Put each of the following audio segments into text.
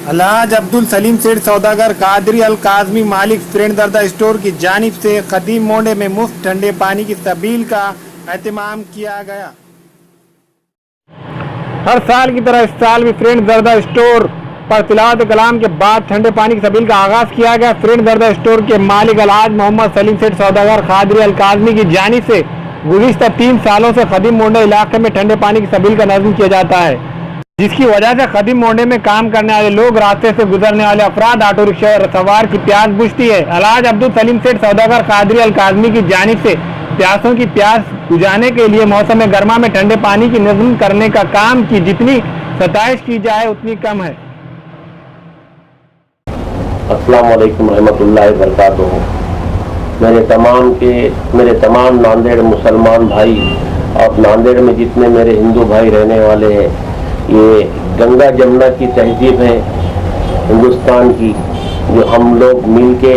अलहाज अब्दुल सलीम सेठ सौदागर कादरी अल काजमी मालिक फ्रेंड दर्दा स्टोर की जानिब से खदीम मोंडे में मुफ्त ठंडे पानी की सबील का एहतमाम किया गया। हर साल की तरह इस साल भी फ्रेंड दर्दा स्टोर पर तिलावत कलाम के बाद ठंडे पानी की सबील का आगाज किया गया। फ्रेंड दर्दा स्टोर के मालिक अलहाज मोहम्मद सलीम सेठ सौदागर कादरी अल काजमी की जानिब से गुज़िश्ता 3 सालों से खदीम मोंडे इलाके में ठंडे पानी की सबील का नज़्म किया जाता है, जिसकी वजह से खदीम मोंडे में काम करने वाले लोग, रास्ते से गुजरने वाले अफराद, ऑटो रिक्शा और सवार की प्यास बुझती है। अलहाज अब्दुल सलीम सेठ सौदागर कादरी अल काजमी की जानिब से प्यासों की प्यास बुझाने के लिए मौसम गर्मा में ठंडे पानी की नज़्म करने का काम की जितनी सताइश की जाए उतनी कम है। अस्सलाम वालेकुम रहमतुल्लाहि व बरकातुहू। मेरे तमाम नांदेड़ मुसलमान भाई और नांदेड़ में जितने मेरे हिंदू भाई रहने वाले हैं, ये गंगा जमुना की तहजीब है हिंदुस्तान की, जो हम लोग मिल के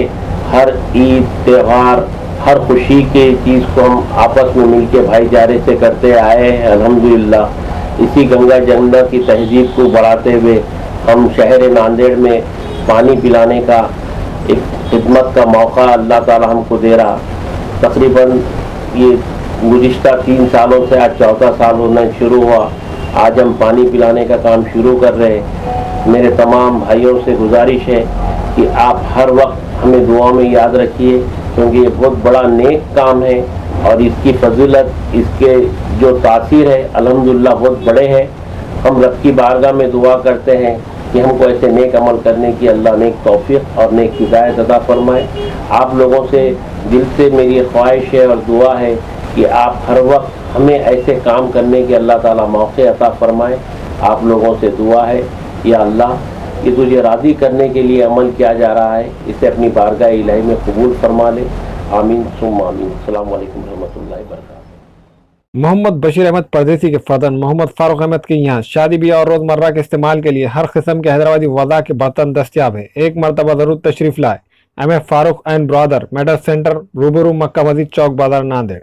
हर ईद त्यौहार, हर खुशी के चीज़ को हम आपस में मिल के भाईचारे से करते आए हैं। अल्हम्दुलिल्लाह इसी गंगा जमुना की तहजीब को बढ़ाते हुए हम शहर नांदेड़ में पानी पिलाने का एक खिदमत का मौका अल्लाह ताला हमको दे रहा। तकरीबन ये गुज़िश्ता 3 सालों से आज 4था साल होना शुरू हुआ। आज हम पानी पिलाने का काम शुरू कर रहे हैं। मेरे तमाम भाइयों से गुजारिश है कि आप हर वक्त हमें दुआ में याद रखिए, क्योंकि ये बहुत बड़ा नेक काम है और इसकी फजीलत, इसके जो तासीर है अल्हम्दुलिल्लाह बहुत बड़े हैं। हम रब की बारगाह में दुआ करते हैं कि हमको ऐसे नेक अमल करने की अल्लाह नेक तौफीक और नेक हिदायत अता फरमाए। आप लोगों से दिल से मेरी ख्वाहिश है और दुआ है कि आप हर वक्त हमें ऐसे काम करने की अल्लाह ताला मौके अता फरमाए। आप लोगों से दुआ है, या अल्लाह कि तुझे राज़ी करने के लिए अमल किया जा रहा है, इसे अपनी बारगाह इलाही में कबूल फरमा ले। आमीन सुम्मा आमीन। अस्सलाम वालेकुम रहमतुल्लाहि व बरकातुहू। मोहम्मद बशीर अहमद परदेसी के फदन मोहम्मद फारूक अहमद के यहाँ शादी ब्याह और रोजमर्रा के इस्तेमाल के लिए हर किस्म के हैदराबादी वज़ा के बर्तन दस्तियाब है। एक मरतबा जरूर तशरीफ लाए। M F Farooq and brother medal centre, रूबरू मक्का मस्जिद चौक बाजार नांदेड़।